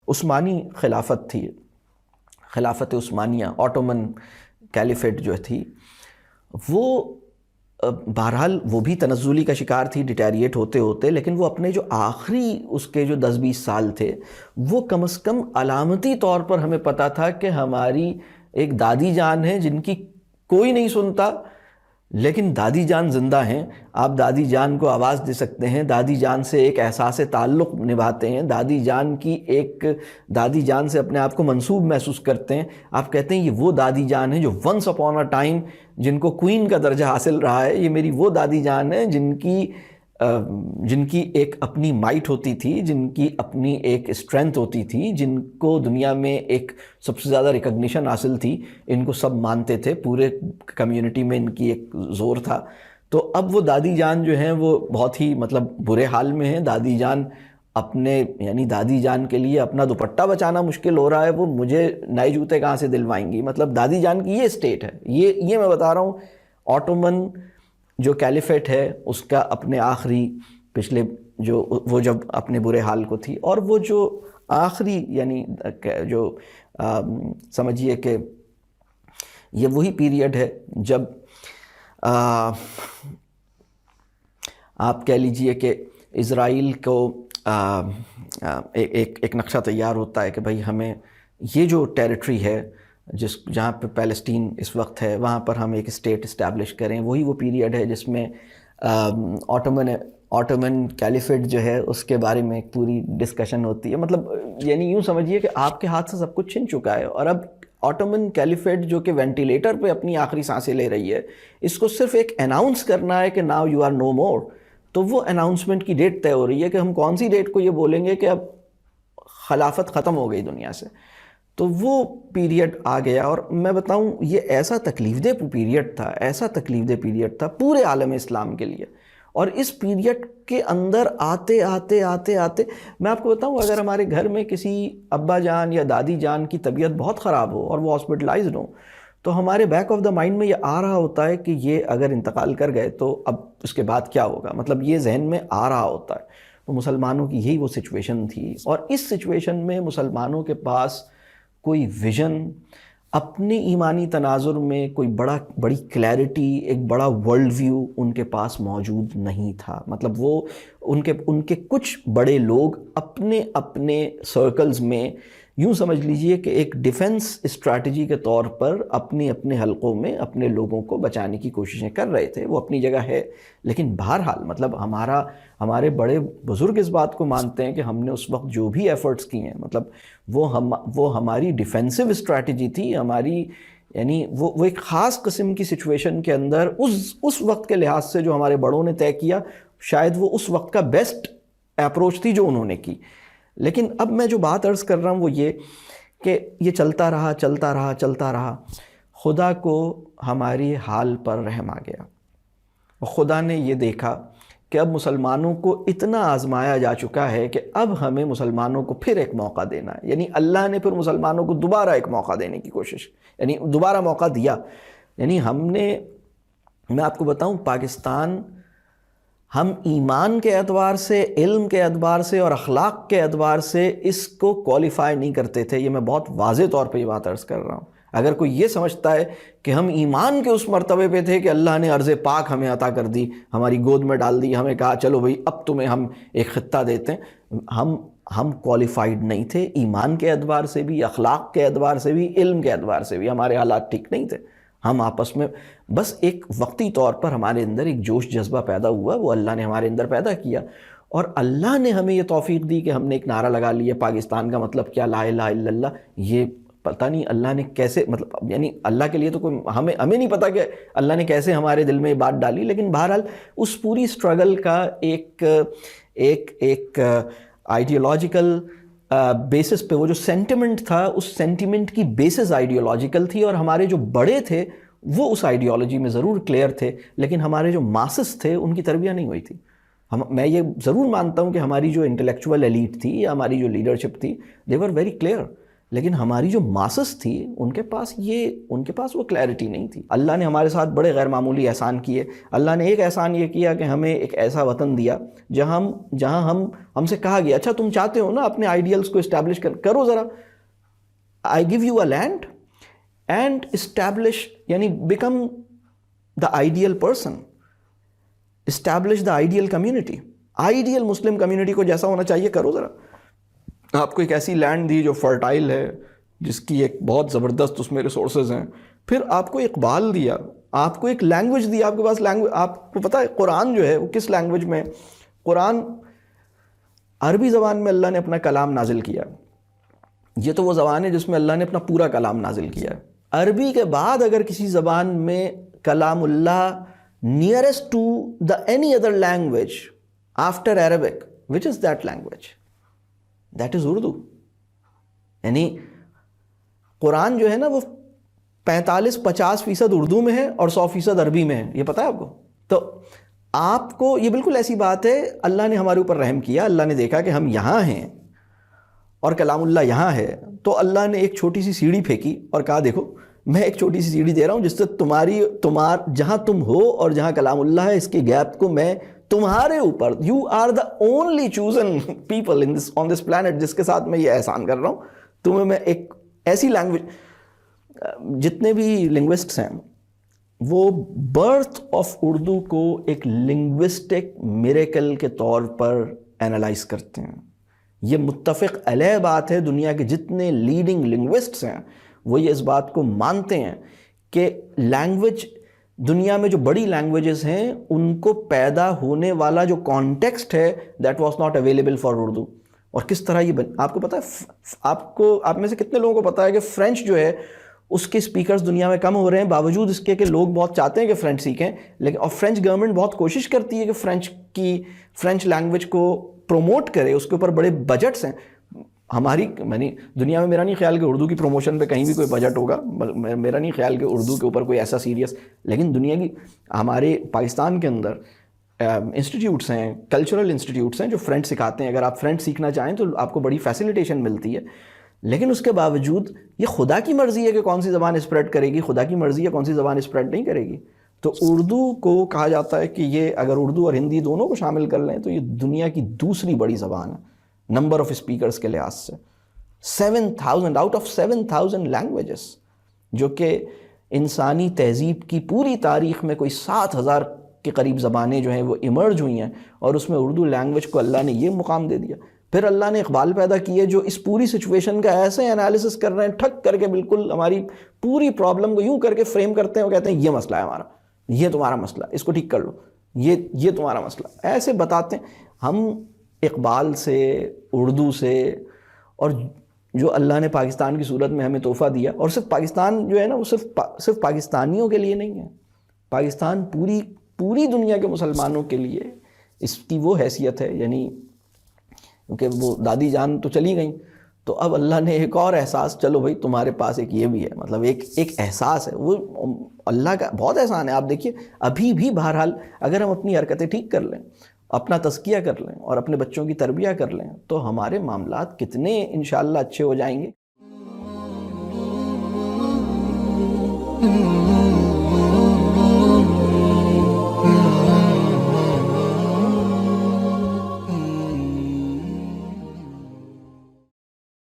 عثمانی خلافت تھی، خلافت عثمانیہ، آٹومن کیلیفیٹ جو تھی، وہ بہرحال وہ بھی تنزلی کا شکار تھی ڈیٹیریٹ ہوتے ہوتے، لیکن وہ اپنے جو آخری اس کے جو 10-20 سال تھے وہ کم از کم علامتی طور پر ہمیں پتہ تھا کہ ہماری ایک دادی جان ہے جن کی کوئی نہیں سنتا، لیکن دادی جان زندہ ہیں، آپ دادی جان کو آواز دے سکتے ہیں، دادی جان سے ایک احساس تعلق نبھاتے ہیں، دادی جان سے اپنے آپ کو منسوب محسوس کرتے ہیں، آپ کہتے ہیں یہ وہ دادی جان ہے جو ونس اپون اے ٹائم جن کو کوئین کا درجہ حاصل رہا ہے، یہ میری وہ دادی جان ہے جن کی ایک اپنی مائٹ ہوتی تھی، جن کی اپنی ایک اسٹرینتھ ہوتی تھی، جن کو دنیا میں ایک سب سے زیادہ ریکگنیشن حاصل تھی، ان کو سب مانتے تھے، پورے کمیونٹی میں ان کی ایک زور تھا۔ تو اب وہ دادی جان جو ہیں وہ بہت ہی مطلب برے حال میں ہیں، دادی جان دادی جان کے لیے اپنا دوپٹہ بچانا مشکل ہو رہا ہے، وہ مجھے نئے جوتے کہاں سے دلوائیں گی، مطلب دادی جان کی یہ اسٹیٹ ہے، یہ میں بتا رہا ہوں۔ آٹومن جو کیلیفیٹ ہے اس کا اپنے آخری پچھلے وہ جب اپنے برے حال کو تھی، اور وہ جو آخری جو سمجھیے کہ یہ وہی پیریڈ ہے جب آپ کہہ لیجئے کہ اسرائیل کو ایک نقشہ تیار ہوتا ہے کہ بھائی ہمیں یہ جو ٹیریٹری ہے جہاں پہ پیلسٹین اس وقت ہے وہاں پر ہم ایک اسٹیٹ اسٹیبلش کریں۔ وہی وہ پیریڈ ہے جس میں آٹومن کیلیفیٹ جو ہے اس کے بارے میں ایک پوری ڈسکشن ہوتی ہے، مطلب یوں سمجھیے کہ آپ کے ہاتھ سے سب کچھ چھن چکا ہے، اور اب آٹومن کیلیفیٹ جو کہ وینٹیلیٹر پہ اپنی آخری سانسیں لے رہی ہے، اس کو صرف ایک اناؤنس کرنا ہے کہ ناؤ یو آر نو مور۔ تو وہ اناؤنسمنٹ کی ڈیٹ طے ہو رہی ہے کہ ہم کون سی ڈیٹ کو یہ بولیں گے کہ اب خلافت ختم ہو گئی دنیا سے۔ تو وہ پیریڈ آ گیا، اور میں بتاؤں یہ ایسا تکلیف دہ پیریڈ تھا پورے عالم اسلام کے لیے۔ اور اس پیریڈ کے اندر آتے میں آپ کو بتاؤں، اگر ہمارے گھر میں کسی ابا جان یا دادی جان کی طبیعت بہت خراب ہو اور وہ ہاسپٹلائزڈ ہو، تو ہمارے بیک آف دا مائنڈ میں یہ آ رہا ہوتا ہے کہ یہ اگر انتقال کر گئے تو اب اس کے بعد کیا ہوگا، مطلب یہ ذہن میں آ رہا ہوتا ہے۔ تو مسلمانوں کی یہی وہ سچویشن تھی، اور اس سچویشن میں مسلمانوں کے پاس کوئی ویژن، اپنے ایمانی تناظر میں کوئی بڑی کلیئرٹی، ایک بڑا ورلڈ ویو ان کے پاس موجود نہیں تھا۔ مطلب وہ ان کے کچھ بڑے لوگ اپنے سرکلز میں یوں سمجھ لیجئے کہ ایک ڈیفنس اسٹریٹجی کے طور پر اپنے حلقوں میں اپنے لوگوں کو بچانے کی کوششیں کر رہے تھے، وہ اپنی جگہ ہے۔ لیکن بہرحال مطلب ہمارے بڑے بزرگ اس بات کو مانتے ہیں کہ ہم نے اس وقت جو بھی ایفرٹس کی ہیں، مطلب وہ ہماری ڈیفینسو اسٹریٹجی تھی، ہماری وہ ایک خاص قسم کی سچویشن کے اندر اس وقت کے لحاظ سے جو ہمارے بڑوں نے طے کیا، شاید وہ اس وقت کا بیسٹ اپروچ تھی جو انہوں نے کی۔ لیکن اب میں جو بات عرض کر رہا ہوں وہ یہ کہ یہ چلتا رہا، خدا کو ہماری حال پر رحم آ گیا، خدا نے یہ دیکھا کہ اب مسلمانوں کو اتنا آزمایا جا چکا ہے کہ اب ہمیں مسلمانوں کو پھر ایک موقع دینا ہے۔ اللہ نے پھر مسلمانوں کو دوبارہ ایک موقع دینے کی کوشش، دوبارہ موقع دیا۔ میں آپ کو بتاؤں، پاکستان ہم ایمان کے اعتبار سے، علم کے اعتبار سے اور اخلاق کے اعتبار سے اس کو کوالیفائی نہیں کرتے تھے۔ یہ میں بہت واضح طور پہ یہ بات عرض کر رہا ہوں۔ اگر کوئی یہ سمجھتا ہے کہ ہم ایمان کے اس مرتبے پہ تھے کہ اللہ نے ارض پاک ہمیں عطا کر دی، ہماری گود میں ڈال دی، ہمیں کہا چلو بھئی اب تمہیں ہم ایک خطہ دیتے ہیں، ہم کوالیفائڈ نہیں تھے ایمان کے اعتبار سے بھی، اخلاق کے اعتبار سے بھی، علم کے اعتبار سے بھی، ہمارے حالات ٹھیک نہیں تھے۔ ہم آپس میں بس ایک وقتی طور پر ہمارے اندر ایک جوش جذبہ پیدا ہوا، وہ اللہ نے ہمارے اندر پیدا کیا، اور اللہ نے ہمیں یہ توفیق دی کہ ہم نے ایک نعرہ لگا لیا، پاکستان کا مطلب کیا، لا الہ الا اللہ۔ یہ پتہ نہیں اللہ نے کیسے، مطلب اللہ کے لیے تو کوئی ہمیں نہیں پتہ کہ اللہ نے کیسے ہمارے دل میں یہ بات ڈالی، لیکن بہرحال اس پوری سٹرگل کا ایک آئیڈیالوجیکل بیسس پہ، وہ جو سینٹیمنٹ تھا اس سینٹیمنٹ کی بیسس آئیڈیالوجیکل تھی، اور ہمارے جو بڑے تھے وہ اس آئیڈیالوجی میں ضرور کلیئر تھے، لیکن ہمارے جو ماسس تھے ان کی تربیت نہیں ہوئی تھی۔ میں یہ ضرور مانتا ہوں کہ ہماری جو انٹلیکچوئل ایلیٹ تھی یا ہماری جو لیڈرشپ تھی، دے ور ویری کلیئر، لیکن ہماری جو ماسس تھی ان کے پاس وہ کلیئرٹی نہیں تھی. اللہ نے ہمارے ساتھ بڑے غیر معمولی احسان کیے. اللہ نے ایک احسان یہ کیا کہ ہمیں ایک ایسا وطن دیا جہاں ہم سے کہا گیا اچھا تم چاہتے ہو نا اپنے آئیڈیلز کو اسٹیبلش کرو ذرا, I give you a land and establish, یعنی become the ideal person, establish the ideal community, ideal Muslim community کو جیسا ہونا چاہیے کرو ذرا. آپ کو ایک ایسی لینڈ دی جو فرٹائل ہے, جس کی ایک بہت زبردست اس میں ریسورسز ہیں. پھر آپ کو اقبال دیا, آپ کو ایک لینگویج دی, آپ کے پاس لینگویج, آپ کو پتہ ہے قرآن جو ہے وہ کس لینگویج میں, قرآن عربی زبان میں اللہ نے اپنا کلام نازل کیا. یہ تو وہ زبان ہے جس میں اللہ نے اپنا پورا کلام نازل کیا ہے. عربی کے بعد اگر کسی زبان میں کلام اللہ nearest to the any other language after Arabic, which is that language? That is Urdu. یعنی قرآن جو ہے نا وہ 45-50% اردو میں ہے اور 100% عربی میں ہے, یہ پتہ ہے آپ کو. تو آپ کو یہ بالکل ایسی بات ہے, اللہ نے ہمارے اوپر رحم کیا, اللہ نے دیکھا کہ ہم یہاں ہیں اور کلام اللہ یہاں ہے, تو اللہ نے ایک چھوٹی سی سیڑھی پھینکی اور کہا دیکھو میں ایک چھوٹی سی سیڑھی دے رہا ہوں جس سے جہاں تم ہو اور جہاں کلام اللہ ہے اس کے گیپ کو میں تمہارے اوپر, you are the only chosen people on this planet جس کے ساتھ میں یہ احسان کر رہا ہوں تمہیں. میں ایک ایسی لینگویج, جتنے بھی لنگوسٹس ہیں وہ برتھ آف اردو کو ایک لنگوسٹک میریکل کے طور پر اینالائز کرتے ہیں. یہ متفق علیہ بات ہے, دنیا کے جتنے لیڈنگ لنگوسٹس ہیں وہ یہ اس بات کو مانتے ہیں کہ لینگویج, دنیا میں جو بڑی لینگویجز ہیں ان کو پیدا ہونے والا جو کانٹیکسٹ ہے that was not available for Urdu. اور کس طرح یہ آپ کو پتہ ہے, آپ میں سے کتنے لوگوں کو پتہ ہے کہ فرینچ جو ہے اس کے سپیکرز دنیا میں کم ہو رہے ہیں, باوجود اس کے کہ لوگ بہت چاہتے ہیں کہ فرینچ سیکھیں, لیکن اور فرینچ گورنمنٹ بہت کوشش کرتی ہے کہ فرینچ لینگویج کو پروموٹ کرے, اس کے اوپر بڑے بجٹس ہیں. ہماری دنیا میں میرا نہیں خیال کہ اردو کی پروموشن پہ کہیں بھی کوئی بجٹ ہوگا, میرا نہیں خیال کہ اردو کے اوپر کوئی ایسا سیریس, لیکن دنیا کی ہمارے پاکستان کے اندر انسٹیٹیوٹس ہیں, کلچرل انسٹیٹیوٹس ہیں جو فرینچ سکھاتے ہیں. اگر آپ فرینچ سیکھنا چاہیں تو آپ کو بڑی فیسیلیٹیشن ملتی ہے, لیکن اس کے باوجود یہ خدا کی مرضی ہے کہ کون سی زبان اسپریڈ کرے گی, خدا کی مرضی ہے کون سی زبان اسپریڈ نہیں کرے گی. تو اردو کو کہا جاتا ہے کہ یہ اگر اردو اور ہندی دونوں کو شامل کر لیں تو یہ دنیا کی دوسری بڑی زبان ہے نمبر آف اسپیکرز کے لحاظ سے. 7,000 آؤٹ آف 7,000 لینگویجز, جو کہ انسانی تہذیب کی پوری تاریخ میں کوئی 7,000 کے قریب زبانیں جو ہیں وہ ایمرج ہوئی ہیں, اور اس میں اردو لینگویج کو اللہ نے یہ مقام دے دیا. پھر اللہ نے اقبال پیدا کیے جو اس پوری سچویشن کا ایسے انالیسس کر رہے ہیں, ٹھک کر کے بالکل ہماری پوری پرابلم کو یوں کر کے فریم کرتے ہیں, وہ کہتے ہیں یہ مسئلہ ہے ہمارا, یہ تمہارا مسئلہ, اس کو ٹھیک کر لو, یہ تمہارا مسئلہ, ایسے بتاتے ہیں. ہم اقبال سے, اردو سے, اور جو اللہ نے پاکستان کی صورت میں ہمیں تحفہ دیا, اور صرف پاکستان جو ہے نا وہ صرف پاکستانیوں کے لیے نہیں ہے, پاکستان پوری دنیا کے مسلمانوں کے لیے اس کی وہ حیثیت ہے. یعنی کیونکہ وہ دادی جان تو چلی گئیں, تو اب اللہ نے ایک اور احساس, چلو بھائی تمہارے پاس ایک یہ بھی ہے, مطلب ایک احساس ہے. وہ اللہ کا بہت احسان ہے. آپ دیکھیے ابھی بھی بہرحال اگر ہم اپنی حرکتیں ٹھیک کر لیں, اپنا تزکیہ کر لیں اور اپنے بچوں کی تربیہ کر لیں, تو ہمارے معاملات کتنے انشاءاللہ اچھے ہو جائیں گے.